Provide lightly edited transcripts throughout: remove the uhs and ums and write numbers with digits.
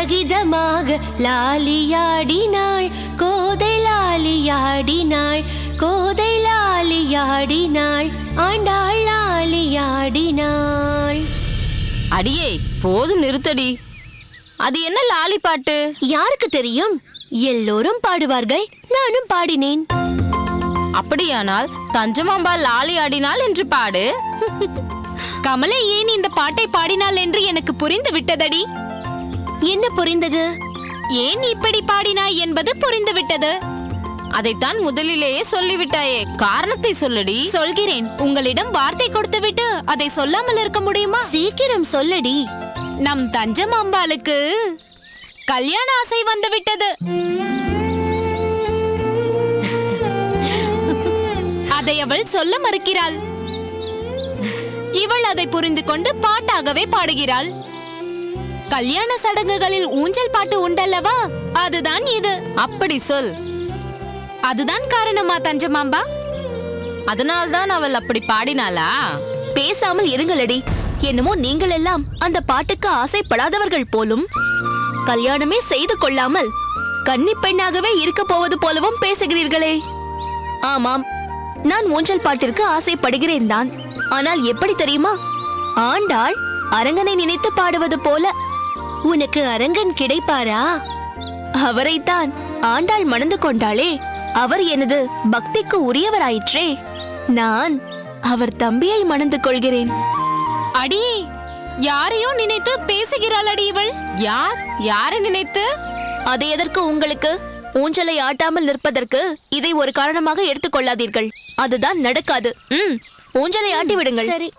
சகிதமாக லாலியாடினாள் கோதை, லாலியாடினாள் கோதை, லாலியாடினாள் ஆண்டாள், லாலியாடினாள். அடியே போதும், நிறுத்தடி. அது என்ன லாலி பாட்டு? யாருக்கு தெரியும்? எல்லோரும் பாடுவார்கள், நானும் பாடினேன். அப்படியானால் தஞ்சமாம்பா லாலி ஆடினாள் என்று பாடு. கமலை ஏன் இந்த பாட்டை பாடினாள் என்று எனக்கு புரிந்து விட்டதடி. என்ன புரிந்தது? ஏன் இப்படி பாடினாய் என்பது புரிந்து விட்டது. அதைத்தான் முதலிலேயே சொல்லிவிட்டாயே, காரணத்தை சொல்லடி. சொல்கிறேன். உங்களிடம் வார்த்தை கொடுத்துவிட்டு அதை சொல்லாமல் இருக்க முடியுமா? சீக்கிரம் சொல்லடி. நம் தஞ்சமாம்பாளுக்கு கல்யாண ஆசை வந்துவிட்டது. அதை அவள் சொல்ல மறுக்கிறாள். இவள் அதை புரிந்து கொண்டு பாட்டாகவே பாடுகிறாள். கல்யாண சடங்குகளில் ஊஞ்சல் பாட்டு உண்டல்லவா, அதுதான் இது. அப்படி சொல். அதுதான் காரணமா தஞ்சமாம்பா? அதனால்தான் அவள் அப்படி பாடினாளா? பேசாமல் இருங்களடி. என்னமோ நீங்கள் எல்லாம் அந்த பாட்டுக்கு ஆசைப்படாதவர்கள் போலும். கல்யாணமே செய்து கொள்ளாமல் கன்னி பெண்ணாகவே இருக்க போவது போலவும் பேசுகிறீர்களே. ஆமாம், நான் ஊஞ்சல் பாட்டிற்கு ஆசைப்படுகிறேன் தான். ஆனால் எப்படி தெரியுமா? ஆண்டாள் அரங்கனை நினைத்து பாடுவது போல. உனக்கு அரங்கன் கிடைப்பாரா? அவரைத்தான் ஆண்டாள் மணந்து கொண்டாளே, அவர் எனது பக்திக்கு உரியவராயிற்றே. நான் அவர் தம்பியை மணந்து கொள்கிறேன். அடி, யாரையோ நினைத்து பேசுகிறாள் அடி இவள். யார்? யாரை நினைத்து? அது எதற்கு உங்களுக்கு? ஊஞ்சலை ஆட்டாமல் நிற்பதற்கு இதை ஒரு காரணமாக எடுத்துக்கொள்ளாதீர்கள். அதுதான் நடக்காது. ஊஞ்சலை ஆட்டி விடுங்கள். சரி.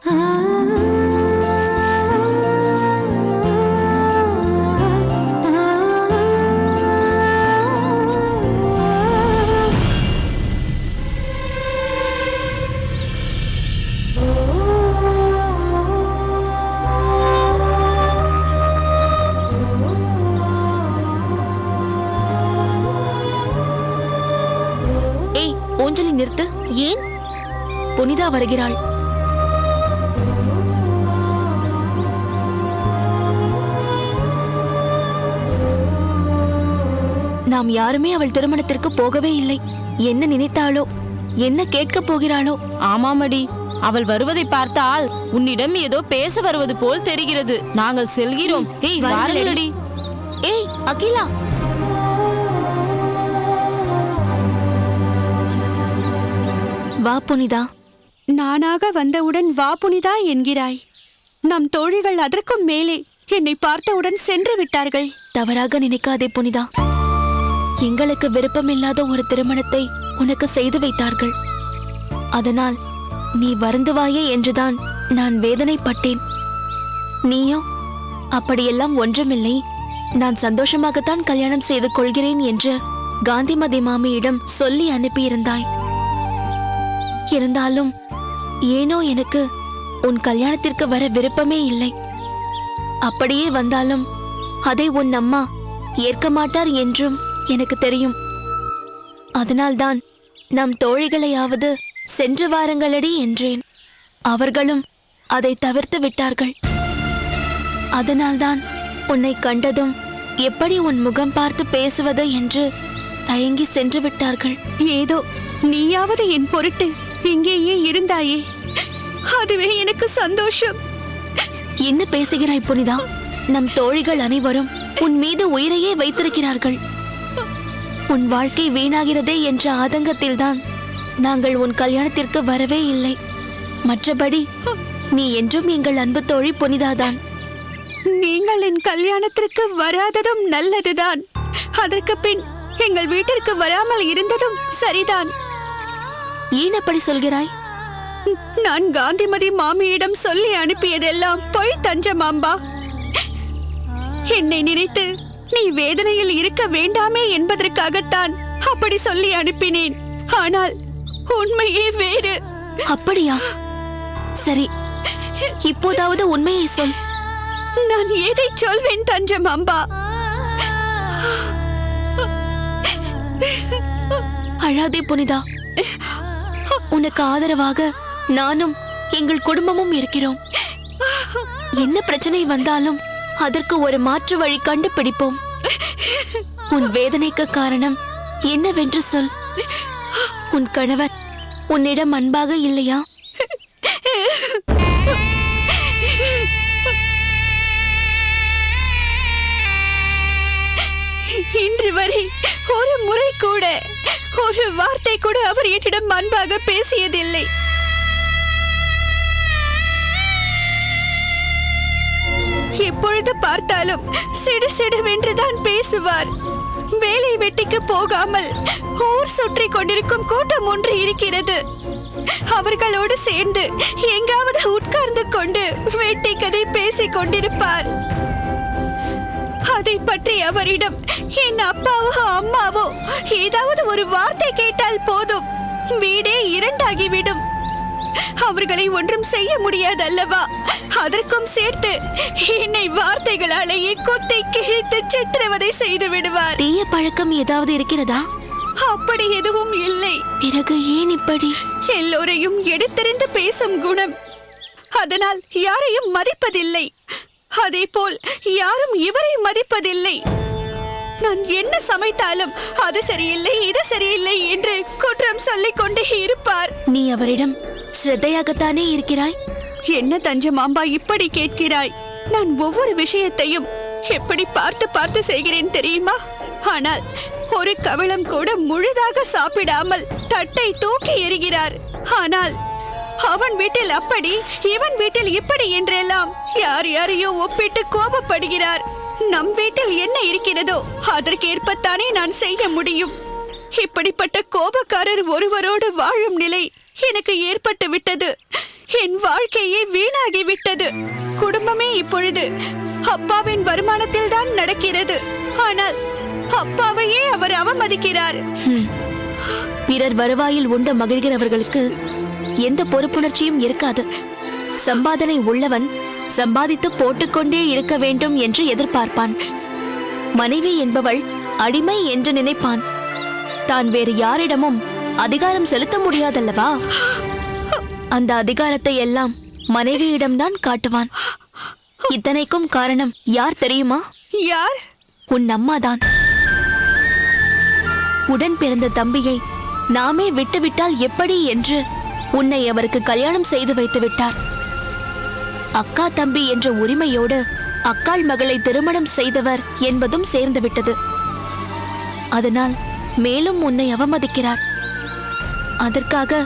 ஊஞ்சலை நிறுத்து. ஏன்? புனிதா வருகிறாள். நாம் யாருமே அவள் திருமணத்திற்கு போகவே இல்லை. என்ன நினைத்தாளோ, என்ன கேட்க போகிறாளோ? ஆமாமடி, அவள் வருவதை பார்த்தால் உன்னிடம் ஏதோ பேச வருவது போல் தெரிகிறது. நாங்கள் செல்கிறோம். ஏய் வாருங்களடி. ஏய் அகிலா, வா புனிதா. நானாக வந்தவுடன் வா புனிதா என்கிறாய். நம் தோழிகள் அதற்கும் மேலே என்னை பார்த்தவுடன் சென்று விட்டார்கள். தவறாக நினைக்காதே புனிதா. எங்களுக்கு விருப்பமில்லாத ஒரு திருமணத்தை உனக்கு செய்து வைத்தார்கள். அதனால் நீ வருந்துவாயே என்றுதான் நான் வேதனைப்பட்டேன். நீயோ அப்படியெல்லாம் ஒன்றுமில்லை, நான் சந்தோஷமாகத்தான் கல்யாணம் செய்து கொள்கிறேன் என்று காந்திமதி மாமியிடம் சொல்லி அனுப்பியிருந்தாய். இருந்தாலும் ஏனோ எனக்கு உன் கல்யாணத்திற்கு வர விருப்பமே இல்லை. அப்படியே வந்தாலும் அதை உன் அம்மா ஏற்க மாட்டார் என்றும் எனக்கு தெரியும். அதனால்தான் நம் தோழிகளையாவது சென்று வாருங்களடி என்றேன். அவர்களும் அதை தவிர்த்து விட்டார்கள். அதனால்தான் உன்னை கண்டதும் எப்படி உன் முகம் பார்த்து பேசுவது என்று தயங்கி சென்று விட்டார்கள். ஏதோ நீயாவது என் பொருட்டு இங்கேயே இருந்தாயே, அதுவே எனக்கு சந்தோஷம். என்ன பேசுகிறாய் புனிதா? நம் தோழிகள் அனைவரும் உன் மீது உயிரையே வைத்திருக்கிறார்கள். உன் வாழ்க்கை வீணாகிறதே என்ற ஆதங்கத்தில்தான் நாங்கள் உன் கல்யாணத்திற்கு வரவே இல்லை. மற்றபடி நீ என்றும் எங்கள் அன்பு தோழி புனிதாதான். நீங்கள் என் கல்யாணத்திற்கு வராததும் நல்லதுதான். அதற்கு பின் எங்கள் வீட்டிற்கு வராமல் இருந்ததும் சரிதான். ஏன் அப்படி சொல்கிறாய்? நான் காந்திமதி மாமியிடம் சொல்லி அனுப்பியதெல்லாம் பொய் தஞ்சமாம்பா. என்னை நினைத்து நீ வேதனையில் இருக்க வேண்டாமே என்பதற்காகத்தான் அப்படி சொல்லி அனுப்பினேன். ஆனால் உண்மையே வேறு. அப்படியா? சரி, இப்போதாவது உண்மையை சொல். நான் எதை சொல்வேன் தஞ்சமாம்பா? அழாதே புனிதா. உனக்கு ஆதரவாக நானும் எங்கள் குடும்பமும் இருக்கிறோம். என்ன பிரச்சனை வந்தாலும் அதற்கு ஒரு மாற்று வழி கண்டுபிடிப்போம். உன் வேதனைக்கு காரணம் என்னவென்று சொல். உன் கணவர் உன்னிடம் அன்பாக இல்லையா? இன்று வரை ஒரு முறை கூட, ஒரு வார்த்தை கூட அவர் என்னிடம் அன்பாக பேசியதில்லை. எப்பொழுது பார்த்தாலும் சிடு சிடுவென்றுதான் பேசுவார். வேலை வெட்டிக்கு போகாமல் ஊர் சுற்றி கொண்டிருக்கும் கூட்டம் ஒன்று இருக்கிறது. அவர்களோடு சேர்ந்து எங்காவது உட்கார்ந்து கொண்டு வெட்டி கதை பேசிக் கொண்டிருப்பார். அதை பற்றி அவரிடம் என் அப்பாவோ அம்மாவோ ஏதாவது ஒரு வார்த்தை கேட்டால் போதும், வீடே இரண்டாகிவிடும். அவர்களை ஒன்றும் செய்ய முடியாதல்லவா? அதற்கும் சேர்த்து என்னை வார்த்தைகளாலேயே கொத்தை கிழித்து சித்திரவதை செய்து விடுவார். தீய பழக்கம் ஏதாவது இருக்கிறதா? அப்படி எதுவும் இல்லை. பிறகு ஏன் இப்படி? எல்லோரையும் எடுத்தெறிந்து பேசும் குணம். அதனால் யாரையும் மதிப்பதில்லை. அதேபோல் யாரும் இவரை மதிப்பதில்லை. நான் என்ன சமைத்தாலும் அது சரியில்லை, இது சரியில்லை என்று குற்றம் சொல்லிக் கொண்டே இருப்பார். நீ அவரிடம் ஸ்ரத்தையாகத்தானே இருக்கிறாய்? என்ன தஞ்சமாம்பா இப்படி கேட்கிறாய்? நான் ஒவ்வொரு விஷயத்தையும் எப்படி பார்த்து பார்த்து செய்கிறேன் தெரியுமா? ஆனால் ஒரு கவளம் கூட முழுதாக சாப்பிடாமல் தட்டை தூக்கி எறிகிறார். ஆனால் அவன் வீட்டில் அப்படி, இவன் வீட்டில் இப்படி என்றெல்லாம் யார் யாரையோ ஒப்பிட்டு கோபப்படுகிறார். நம் வீட்டில் என்ன இருக்கிறதோ அதற்கேற்பத்தானே நான் செய்ய முடியும். இப்படிப்பட்ட கோபக்காரர் ஒருவரோடு வாழும் நிலை எனக்கு ஏற்பட்டு விட்டது. என் வாழ்க்கையே வீணாகி விட்டது. குடும்பமே இப்பொழுது அப்பாவின் வருமானத்தில் தான் நடக்கிறது. ஆனால் அப்பாவையே அவர் அவமதிக்கிறார். பிறர் வருவாயில் உண்டு மகிழ்கிறவர்களுக்கு எந்த பொறுப்புணர்ச்சியும் இருக்காது. சம்பாதனை உள்ளவன் சம்பாதித்து போட்டுக்கொண்டே இருக்க வேண்டும் என்று எதிர்பார்ப்பான். மனைவி என்பவள் அடிமை என்று நினைப்பான். தான் வேறு யாரிடமும் அதிகாரம் செலுத்த முடியாதல்லவா? அந்த அதிகாரத்தை எல்லாம் மனைவியிடம்தான் காட்டுவான். இத்தனைக்கும் காரணம் யார் தெரியுமா? யார்? உன் அம்மாதான். உடன் பிறந்த தம்பியை நாமே விட்டுவிட்டால் எப்படி என்று உன்னை அவருக்கு கல்யாணம் செய்து வைத்து விட்டார். அக்கா தம்பி என்ற உரிமையோடு அக்காள் மகளை திருமணம் செய்தவர் என்பதும் சேர்ந்து விட்டது. அதனால் மேலும் உன்னை அவமதிக்கிறார். அதற்காக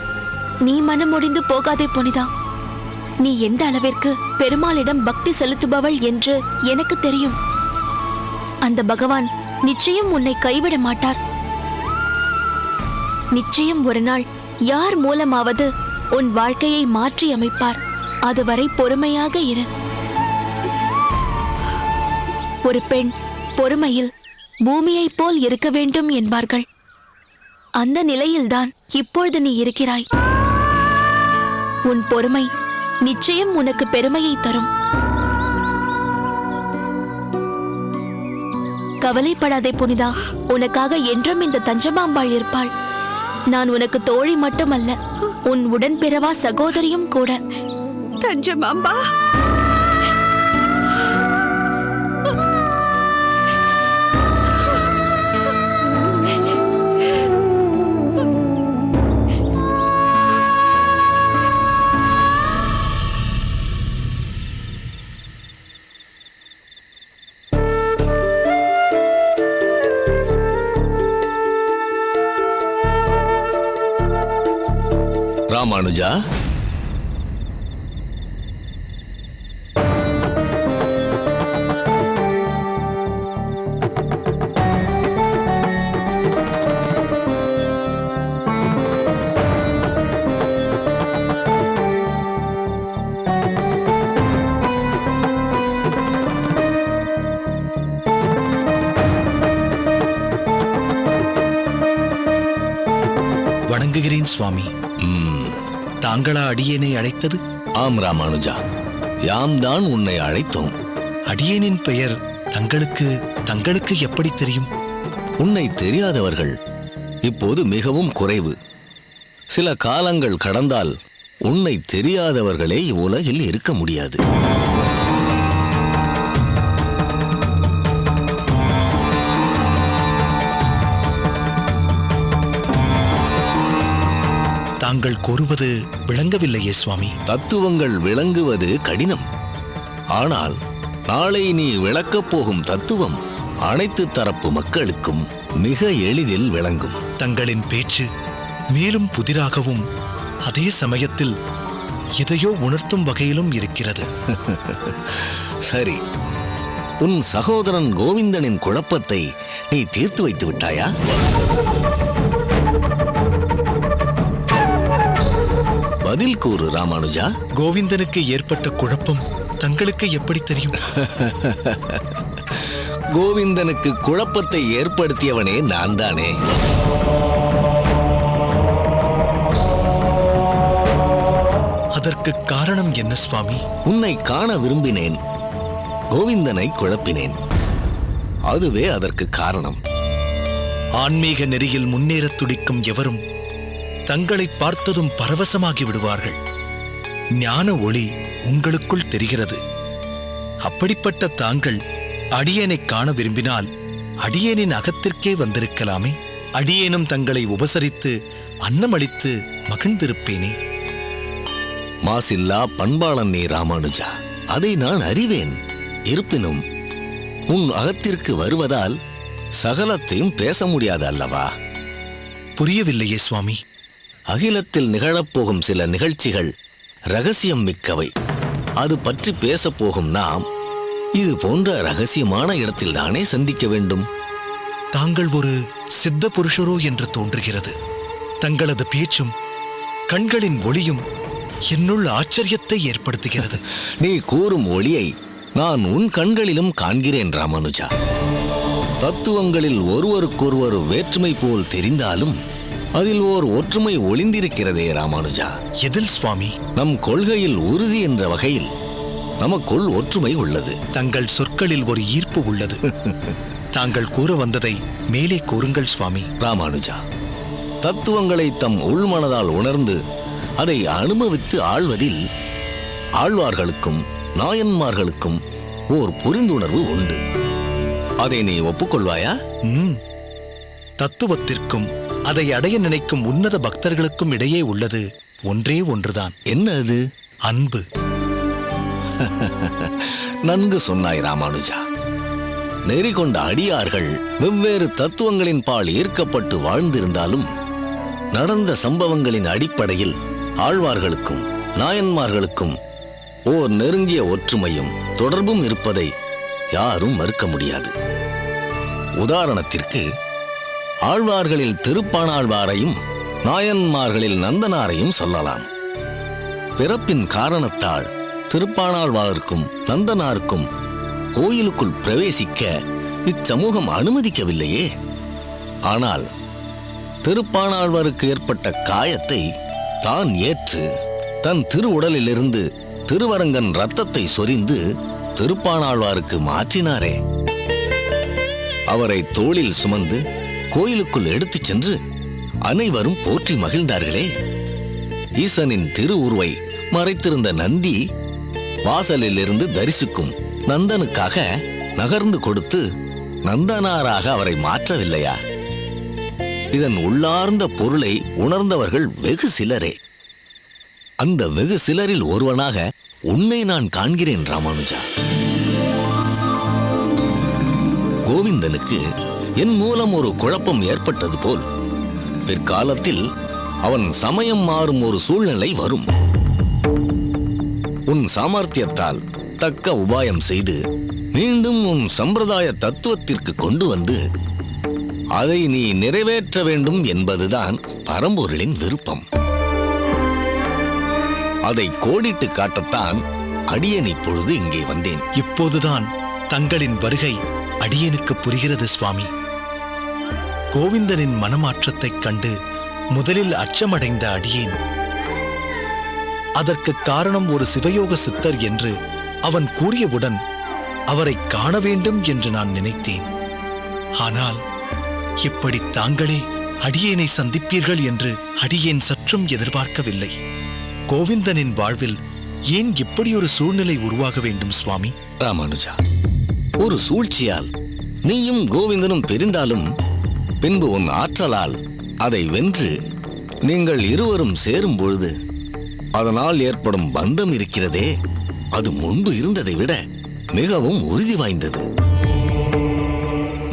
நீ மனமுடிந்து போகாதே புனிதா. நீ எந்த அளவிற்கு பெருமாளிடம் பக்தி செலுத்துபவள் என்று எனக்கு தெரியும். அந்த பகவான் நிச்சயம் உன்னை கைவிட மாட்டார். நிச்சயம் ஒரு நாள் யார் மூலமாவது உன் வாழ்க்கையை மாற்றி அமைப்பார். அதுவரை பொறுமையாக இரு. ஒரு பெண் பொறுமையில் பூமியைப் போல் இருக்க வேண்டும் என்பார்கள். அந்த நிலையில்தான் இப்பொழுது நீ இருக்கிறாய். உன் பொறுமை நிச்சயம் உனக்கு பெருமையை தரும். கவலைப்படாதே புனிதா. உனக்காக என்றும் இந்த தஞ்சமாம்பாள் இருப்பாள். நான் உனக்கு தோழி மட்டுமல்ல, உன் உடன்பிறவா சகோதரியும் கூட. தஞ்சமாம்பா, ராமானுஜா, வணங்குகிறேன் சுவாமி. தாங்களா அடியேனை அழைத்தது? ஆம் ராமானுஜா, யாம் தான் உன்னை அழைத்தோம். அடியேனின் பெயர் தங்களுக்கு எப்படி தெரியும்? உன்னை தெரியாதவர்கள் இப்போது மிகவும் குறைவு. சில காலங்கள் கடந்தால் உன்னை தெரியாதவர்களே இவ்வுலகில் இருக்க முடியாது. தாங்கள் கூறுவது விளங்கவில்லையே சுவாமி. தத்துவங்கள் விளங்குவது கடினம். ஆனால் நாளை நீ விளக்கப் போகும் தத்துவம் அனைத்து தரப்பு மக்களுக்கும் மிக எளிதில் விளங்கும். தங்களின் பேச்சு மேலும் புதிராகவும் அதே சமயத்தில் எதையோ உணர்த்தும் வகையிலும் இருக்கிறது. சரி, உன் சகோதரன் கோவிந்தனின் குழப்பத்தை நீ தீர்த்து வைத்து விட்டாயா? பதில் கூறு ராமானுஜா. கோவிந்தனுக்கு ஏற்பட்ட குழப்பம் தங்களுக்கு எப்படி தெரியும்? கோவிந்தனுக்கு குழப்பத்தை ஏற்படுத்தியவனே நான் தானே. அதற்கு காரணம் என்ன சுவாமி? உன்னை காண விரும்பினேன், கோவிந்தனை குழப்பினேன். அதுவே அதற்கு காரணம். ஆன்மீக நெறியில் முன்னேறத் துடிக்கும் எவரும் தங்களை பார்த்ததும் பரவசமாகி விடுவார்கள். ஞான ஒளி உங்களுக்குள் தெரிகிறது. அப்படிப்பட்ட தாங்கள் அடியேனை காண விரும்பினால் அடியேனின் அகத்திற்கே வந்திருக்கலாமே. அடியேனும் தங்களை உபசரித்து அன்னமளித்து மகிழ்ந்திருப்பேனே. மாசில்லா பண்பாளன் நீ ராமானுஜா, அதை நான் அறிவேன். இருப்பினும் உன் அகத்திற்கு வருவதால் சகலத்தையும் பேச முடியாது அல்லவா? புரியவில்லையே சுவாமி. அகிலத்தில் நிகழப்போகும் சில நிகழ்ச்சிகள் ரகசியம் மிக்கவை. அது பற்றி பேசப் போகும் நாம் இது போன்ற ரகசியமான இடத்தில் தானே சந்திக்க வேண்டும். தாங்கள் ஒரு சித்த புருஷரோ என்று தோன்றுகிறது. தங்களது பேச்சும் கண்களின் ஒளியும் என்னுள் ஆச்சரியத்தை ஏற்படுத்துகிறது. நீ கூறும் ஒளியை நான் உன் கண்களிலும் காண்கிறேன் ராமானுஜா. தத்துவங்களில் ஒருவருக்கொருவர் வேற்றுமை போல் தெரிந்தாலும் அதில் ஓர் ஒற்றுமை ஒளிந்திருக்கிறதே ராமானுஜா. எதில் சுவாமி? நம் கொள்கையில் உறுதி என்ற வகையில் நமக்குள் ஒற்றுமை உள்ளது. தங்கள் சொற்களில் ஒரு ஈர்ப்பு உள்ளது. தாங்கள் கூற வந்ததை மேலே கூறுங்கள் சுவாமி. ராமானுஜா, தத்துவங்களை தம் உள்மனதால் உணர்ந்து அதை அனுபவித்து ஆள்வதில் ஆழ்வார்களுக்கும் நாயன்மார்களுக்கும் ஓர் புரிந்துணர்வு உண்டு. அதை நீ ஒப்புக்கொள்வாயா? தத்துவத்திற்கும் அதை அடைய நினைக்கும் உன்னத பக்தர்களுக்கும் இடையே உள்ளது ஒன்றே ஒன்றுதான். என்ன அது? அன்பு. நன்கு சொன்னாய் ராமானுஜா. நெறி கொண்ட அடியார்கள் வெவ்வேறு தத்துவங்களின் பால் ஈர்க்கப்பட்டு வாழ்ந்திருந்தாலும் நடந்த சம்பவங்களின் அடிப்படையில் ஆழ்வார்களுக்கும் நாயன்மார்களுக்கும் ஓர் நெருங்கிய ஒற்றுமையும் தொடர்பும் இருப்பதை யாரும் மறுக்க முடியாது. உதாரணத்திற்கு ஆழ்வார்களில் திருப்பாணாழ்வாரையும் நாயன்மார்களில் நந்தனாரையும் சொல்லலாம். பிறப்பின் காரணத்தால் திருப்பாணாழ்வாருக்கும் நந்தனாருக்கும் கோயிலுக்குள் பிரவேசிக்க இச்சமூகம் அனுமதிக்கவில்லையே. ஆனால் திருப்பாணாழ்வாருக்கு ஏற்பட்ட காயத்தை தான் ஏற்று தன் திருவுடலிலிருந்து திருவரங்கன் இரத்தத்தை சொரிந்து திருப்பாணாழ்வாருக்கு மாற்றினாரே. அவரை தோளில் சுமந்து கோயிலுக்குள் எடுத்துச் சென்று அனைவரும் போற்றி மகிழ்ந்தார்களே. ஈசனின் திருவுருவை மறைத்திருந்த நந்தி வாசலில் இருந்து தரிசிக்கும் நந்தனுக்காக நகர்ந்து கொடுத்து நந்தனாராக அவரை மாற்றவில்லையா? இதன் உள்ளார்ந்த பொருளை உணர்ந்தவர்கள் வெகு சிலரே. அந்த வெகு சிலரில் ஒருவனாக உன்னை நான் காண்கிறேன் ராமானுஜா. கோவிந்தனுக்கு என் மூலம் ஒரு குழப்பம் ஏற்பட்டது போல் பிற்காலத்தில் அவன் சமயம் மாறும் ஒரு சூழ்நிலை வரும். உன் சாமர்த்தியத்தால் தக்க உபாயம் செய்து மீண்டும் உன் சம்பிரதாய தத்துவத்திற்கு கொண்டு வந்து அதை நீ நிறைவேற்ற வேண்டும் என்பதுதான் பரம்பொருளின் விருப்பம். அதை கோடிட்டு காட்டத்தான் அடியேன் இப்பொழுது இங்கே வந்தேன். இப்போதுதான் தங்களின் வருகை அடியேனுக்கு புரிகிறது சுவாமி. கோவிந்தனின் மனமாற்றத்தைக் கண்டு முதலில் அச்சமடைந்த அடியேன் அதற்கு காரணம் ஒரு சிவயோக சித்தர் என்று அவன் கூறியவுடன் அவரை காண வேண்டும் என்று நான் நினைத்தேன். ஆனால் இப்படி தாங்களே அடியேனை சந்திப்பீர்கள் என்று அடியேன் சற்றும் எதிர்பார்க்கவில்லை. கோவிந்தனின் வாழ்வில் ஏன் இப்படி ஒரு சூழ்நிலை உருவாக வேண்டும் சுவாமி? ராமானுஜா, ஒரு சூழ்ச்சியால் நீயும் கோவிந்தனும் பிரிந்தாலும் பின்பு உன் ஆற்றலால் அதை வென்று நீங்கள் இருவரும் சேரும் பொழுது அதனால் ஏற்படும் பந்தம் இருக்கிறதே, அது முன்பு இருந்ததை விட மிகவும் உறுதி வாய்ந்தது.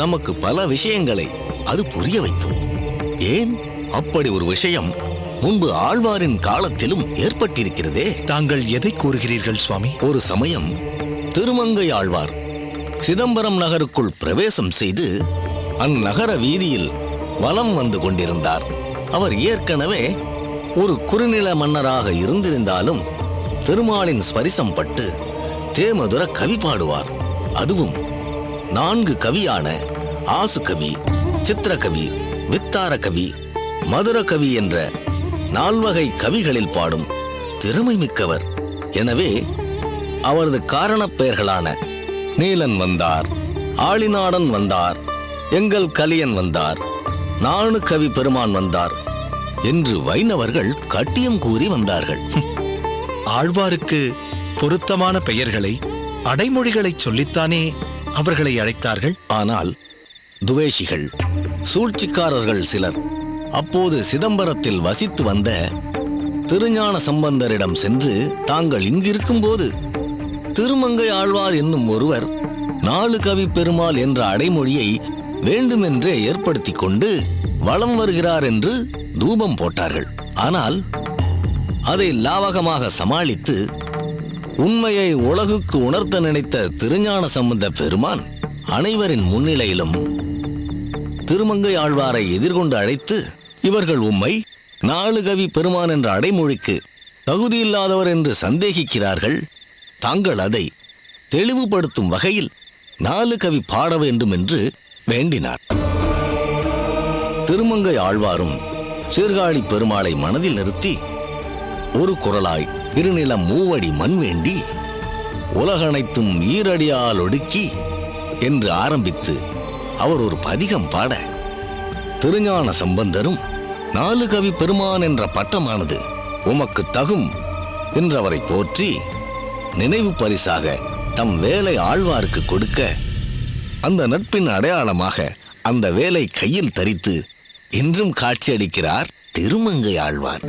நமக்கு பல விஷயங்களை அது புரிய வைக்கும். ஏன் அப்படி ஒரு விஷயம் முன்பு ஆழ்வாரின் காலத்திலும் ஏற்பட்டிருக்கிறதே. தாங்கள் எதை கூறுகிறீர்கள் சுவாமி? ஒரு சமயம் திருமங்கை ஆழ்வார் சிதம்பரம் நகருக்குள் பிரவேசம் செய்து அந்நகர வீதியில் வலம் வந்து கொண்டிருந்தார். அவர் ஏற்கனவே ஒரு குறுநில மன்னராக இருந்திருந்தாலும் திருமாலின் ஸ்பரிசம் பட்டு தேமதுர கவி பாடுவார். அதுவும் 4 கவியான ஆசுகவி, சித்திரகவி, வித்தார கவி, மதுர கவி என்ற 4 வகை கவிகளில் பாடும் திறமை மிக்கவர். எனவே அவரது காரணப் பெயர்களான நீலன் வந்தார், ஆளிநாடன் வந்தார், எங்கள் கலியன் வந்தார், 4 கவி பெருமான் வந்தார் என்று வைணவர்கள் கட்டியம் கூறி வந்தார்கள். ஆழ்வாருக்கு பொருத்தமான பெயர்களை, அடைமொழிகளை சொல்லித்தானே அவர்களை அழைத்தார்கள். ஆனால் துவேஷிகள், சூழ்ச்சிக்காரர்கள் சிலர் அப்போது சிதம்பரத்தில் வசித்து வந்த திருஞான சம்பந்தரிடம் சென்று, தாங்கள் இங்கிருக்கும் போது திருமங்கை ஆழ்வார் என்னும் ஒருவர் 4 கவி பெருமாள் என்ற அடைமொழியை வேண்டுமென்றே ஏற்படுத்தி கொண்டு வலம் வருகிறார் என்று தூபம் போட்டார்கள். ஆனால் அதை லாவகமாக சமாளித்து உண்மையை உலகுக்கு உணர்த்த நினைத்த திருஞான சம்பந்த பெருமான் அனைவரின் முன்னிலையிலும் திருமங்கை ஆழ்வாரை எதிர்கொண்டு அழைத்து, இவர்கள் உம்மை 4 கவி பெருமான் என்ற அடைமொழிக்கு தகுதியில்லாதவர் என்று சந்தேகிக்கிறார்கள். தாங்கள் அதை தெளிவுபடுத்தும் வகையில் 4 கவி பாட வேண்டும் என்று வேண்டினார். திருமங்கை ஆழ்வாரும் சீர்காழி பெருமாளை மனதில் நிறுத்தி ஒரு குரலாய் இருநிலம் 3 அடி மண் வேண்டி உலகனைத்தும் ஈரடியால் ஒடுக்கி என்று ஆரம்பித்து அவர் ஒரு பதிகம் பாட, திருஞான சம்பந்தரும் 4 கவி பெருமான் என்ற பட்டமானது உமக்கு தகும் என்று அவரை போற்றி நினைவு பரிசாக தம் வேலை ஆழ்வாருக்கு கொடுக்க, அந்த நட்பின் அடையாளமாக அந்த வேலை கையில் தரித்து இன்றும் காட்சியளிக்கிறார் திருமங்கை ஆழ்வார்.